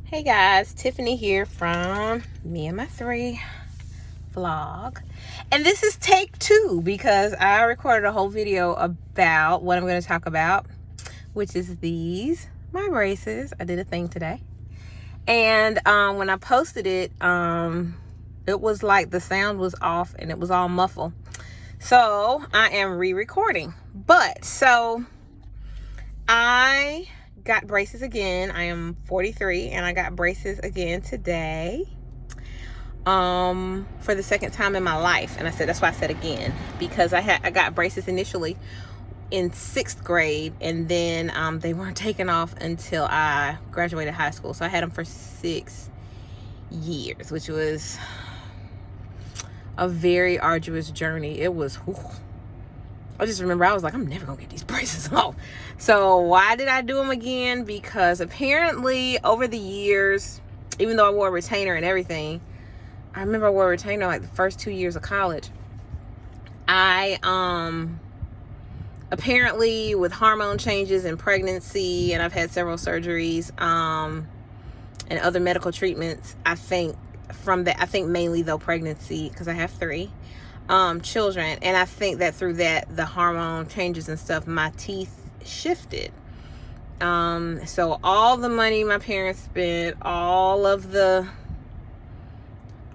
Hey guys, Tiffany here from Me and My Three vlog. And this is take 2 because I recorded a whole video about what I'm going to talk about, which is my braces. I did a thing today. And when I posted it, it was like the sound was off and it was all muffled. So I am re-recording. So I got braces again. I am 43 and I got braces again today for the second time in my life. And I said, that's why I said again, because I got braces initially in 6th grade, and then they weren't taken off until I graduated high school. So I had them for 6 years, which was a very arduous journey. It was I just remember I was like, I'm never gonna get these braces off. So why did I do them again? Because apparently over the years, even though I wore a retainer and everything, I remember I wore a retainer like the first 2 years of college. I apparently with hormone changes and pregnancy, and I've had several surgeries and other medical treatments, I think mainly though pregnancy, because I have 3 children, and I think that through that, the hormone changes and stuff, my teeth shifted. So all the money my parents spent, all of the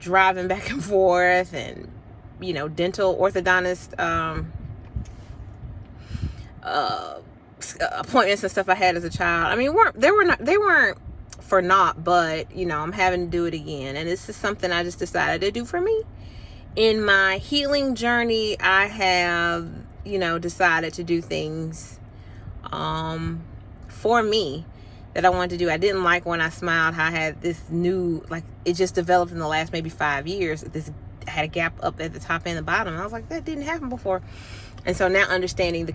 driving back and forth, and dental orthodontist appointments and stuff I had as a child, I mean, they weren't for naught, but I'm having to do it again, and this is something I just decided to do for me. In my healing journey, I have, decided to do things for me that I wanted to do. I didn't like when I smiled how I had this new, like, it just developed in the last maybe 5 years. I had a gap up at the top and the bottom. I was like, that didn't happen before. And so now understanding the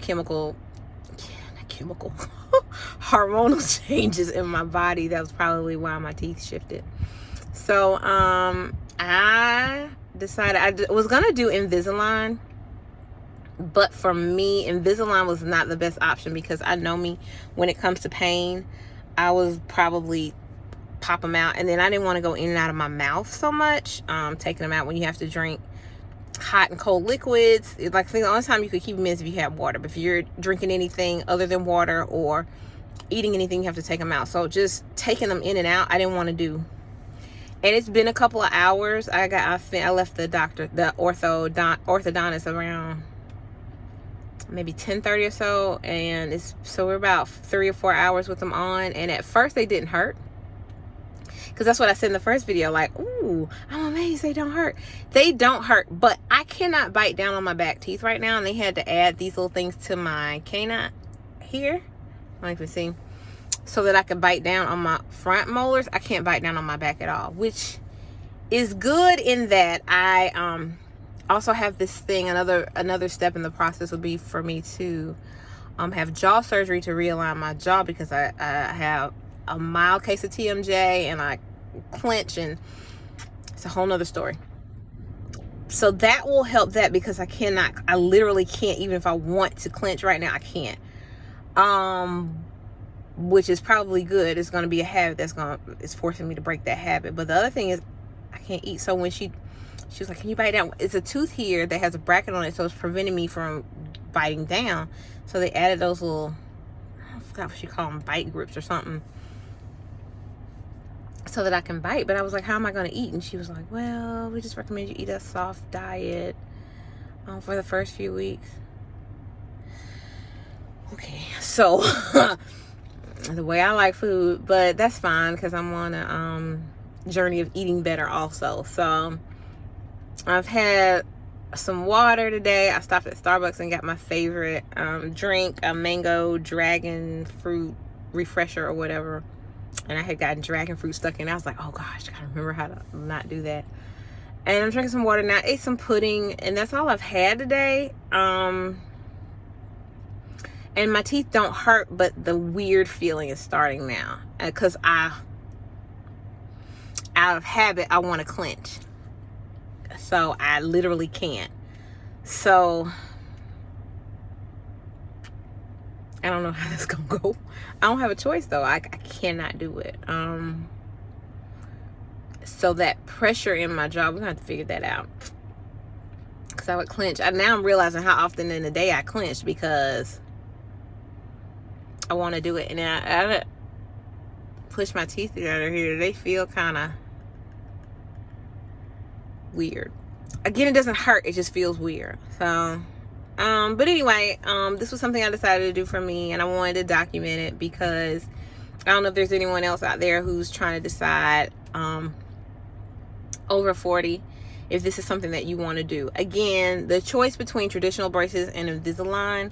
hormonal changes in my body, that was probably why my teeth shifted. So I decided I was gonna do Invisalign, but for me, Invisalign was not the best option, because I know me, when it comes to pain, I was probably pop them out, and then I didn't want to go in and out of my mouth so much, taking them out when you have to drink hot and cold liquids. Like, the only time you could keep them in is if you had water, but if you're drinking anything other than water or eating anything, you have to take them out. So just taking them in and out, I didn't want to do. And it's been a couple of hours. I left the orthodontist around maybe 10:30 or so, and so we're about 3 or 4 hours with them on. And at first they didn't hurt, because that's what I said in the first video, like, ooh, I'm amazed they don't hurt. They don't hurt, but I cannot bite down on my back teeth right now, and they had to add these little things to my canine here. I don't even see, so that I could bite down on my front molars. I can't bite down on my back at all, which is good in that I also have this thing. Another step in the process would be for me to have jaw surgery to realign my jaw, because I have a mild case of TMJ and I clench, and it's a whole nother story. So that will help that, because I literally can't, even if I want to clench right now, I can't. Which is probably good. It's going to be a habit it's forcing me to break that habit. But the other thing is, I can't eat. So when she was like, can you bite down? It's a tooth here that has a bracket on it, so it's preventing me from biting down. So they added those little, I forgot what you call them, bite grips or something, so that I can bite. But I was like, how am I going to eat? And she was like, well, we just recommend you eat a soft diet for the first few weeks. Okay, so the way I like food, but that's fine, because I'm on a journey of eating better also. So I've had some water today. I stopped at Starbucks and got my favorite drink, a mango dragon fruit refresher or whatever, and I had gotten dragon fruit stuck in. I was like, oh gosh, I gotta remember how to not do that. And I'm drinking some water now. I ate some pudding, and that's all I've had today. And my teeth don't hurt, but the weird feeling is starting now, because out of habit, I want to clench. So I literally can't. So I don't know how that's gonna go. I don't have a choice though. I cannot do it. So that pressure in my jaw, we're gonna have to figure that out. Because I would clench. Now I'm realizing how often in the day I clench because I want to do it. And I push my teeth together here. They feel kind of weird. Again, it doesn't hurt. It just feels weird. So, but anyway, this was something I decided to do for me, and I wanted to document it because I don't know if there's anyone else out there who's trying to decide, over 40, if this is something that you want to do. Again, the choice between traditional braces and Invisalign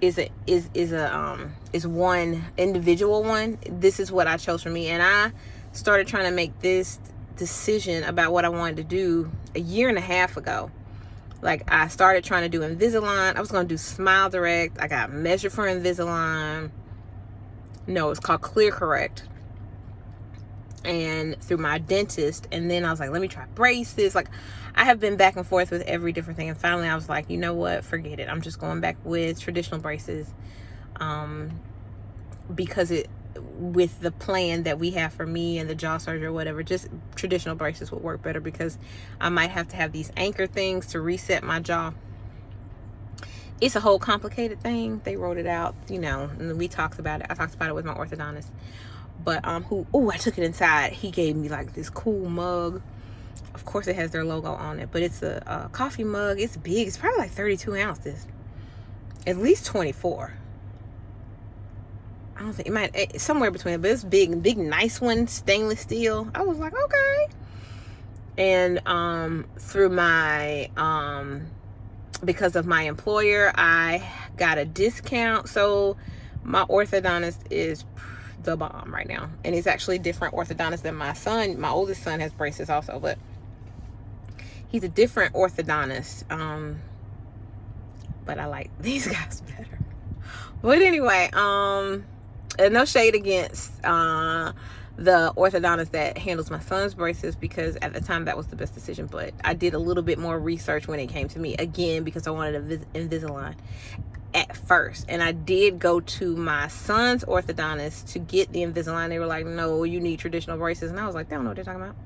is one individual one. This is what I chose for me, and I started trying to make this decision about what I wanted to do a year and a half ago. Like, I started trying to do Invisalign. I was going to do Smile Direct. I got measured for Invisalign. No, it's called Clear Correct. And through my dentist. And then I was like, let me try braces. Like, I have been back and forth with every different thing. And finally I was like, you know what? Forget it. I'm just going back with traditional braces. Because with the plan that we have for me and the jaw surgery or whatever, just traditional braces would work better because I might have to have these anchor things to reset my jaw. It's a whole complicated thing. They wrote it out, and we talked about it. I talked about it with my orthodontist. But I took it inside. He gave me like this cool mug. Of course it has their logo on it, but it's a coffee mug. It's big. It's probably like 32 ounces. At least 24. I don't think it might, somewhere between, but it's big, nice one, stainless steel. I was like, okay. And through my because of my employer, I got a discount. So my orthodontist is the bomb right now, and it's actually a different orthodontist than my son. My oldest son has braces also, but he's a different orthodontist. But I like these guys better. But anyway, no shade against the orthodontist that handles my son's braces, because at the time that was the best decision. But I did a little bit more research when it came to me, again, because I wanted Invisalign at first. And I did go to my son's orthodontist to get the Invisalign. They were like, no, you need traditional braces. And I was like, they don't know what they're talking about.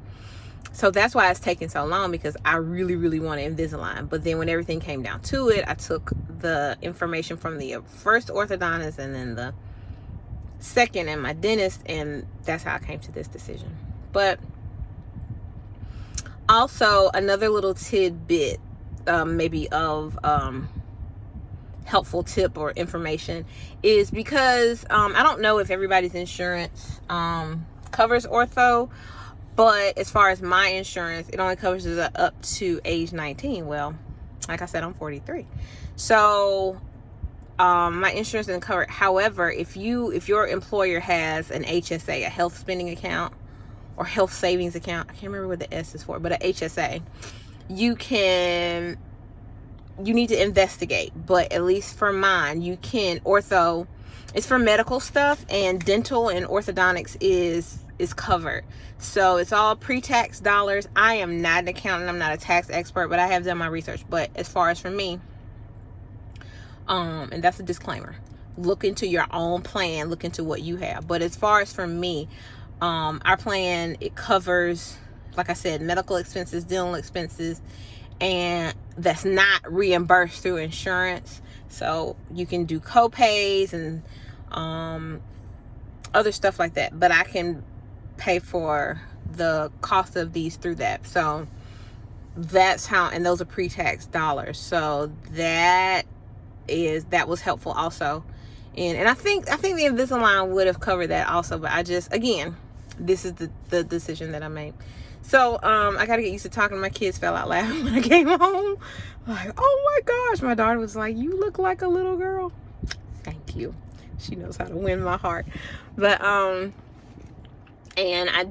So that's why it's taking so long, because I really, really wanted Invisalign. But then when everything came down to it, I took the information from the first orthodontist and then the second and my dentist, and that's how I came to this decision. But also another little tidbit, maybe of helpful tip or information, is because I don't know if everybody's insurance covers ortho, but as far as my insurance, it only covers it up to age 19. Well, like I said, I'm 43, so my insurance doesn't cover it. However, if your employer has an HSA, a health spending account or health savings account, I can't remember what the S is for, but a HSA, you need to investigate. But at least for mine, you can. Ortho, it's for medical stuff, and dental and orthodontics is covered. So it's all pre-tax dollars. I am not an accountant, I'm not a tax expert, but I have done my research. But as far as for me, and that's a disclaimer, look into your own plan, look into what you have. But as far as for me, our plan, it covers, like I said, medical expenses, dental expenses, and that's not reimbursed through insurance. So you can do co-pays and other stuff like that, but I can pay for the cost of these through that. So that's how, and those are pre-tax dollars. So that was helpful also. And I think the Invisalign would have covered that also, but I just, again, this is the decision that I made. So I gotta get used to talking. My kids fell out laughing when I came home. Like, oh my gosh, my daughter was like, you look like a little girl. Thank you. She knows how to win my heart. But and I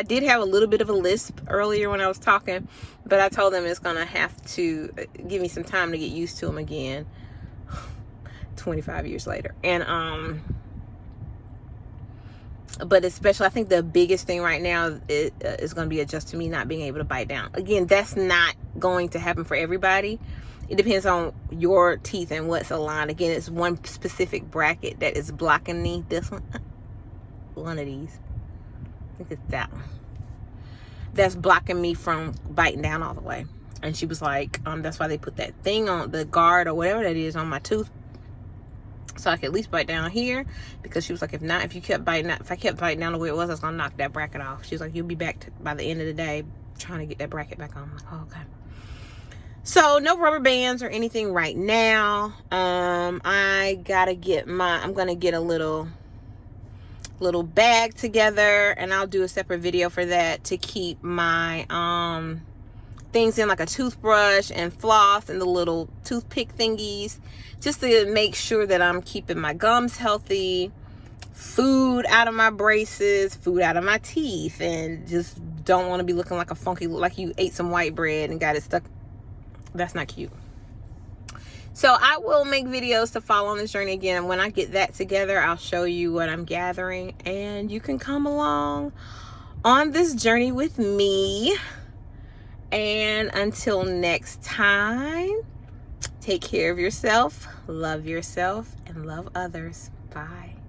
did have a little bit of a lisp earlier when I was talking, but I told them it's gonna have to give me some time to get used to them again. 25 years later. And but especially, I think the biggest thing right now is going to be adjust to me not being able to bite down. Again, that's not going to happen for everybody. It depends on your teeth and what's aligned. Again, it's one specific bracket that is blocking me. This one of these, I think it's that one. that's blocking me from biting down all the way. And she was like, that's why they put that thing on, the guard or whatever that is, on my tooth, so I could at least bite down here. Because she was like, if not, if I kept biting down the way it was, I was gonna knock that bracket off. She was like, you'll be back by the end of the day trying to get that bracket back on. I'm like, oh, okay. So no rubber bands or anything right now. I gotta get I'm gonna get a little bag together, and I'll do a separate video for that, to keep my things in, like a toothbrush and floss and the little toothpick thingies, just to make sure that I'm keeping my gums healthy, food out of my braces, food out of my teeth, and just don't want to be looking like a funky, like you ate some white bread and got it stuck. That's not cute. So I will make videos to follow on this journey again, and when I get that together, I'll show you what I'm gathering, and you can come along on this journey with me. And until next time, take care of yourself, love yourself, and love others. Bye.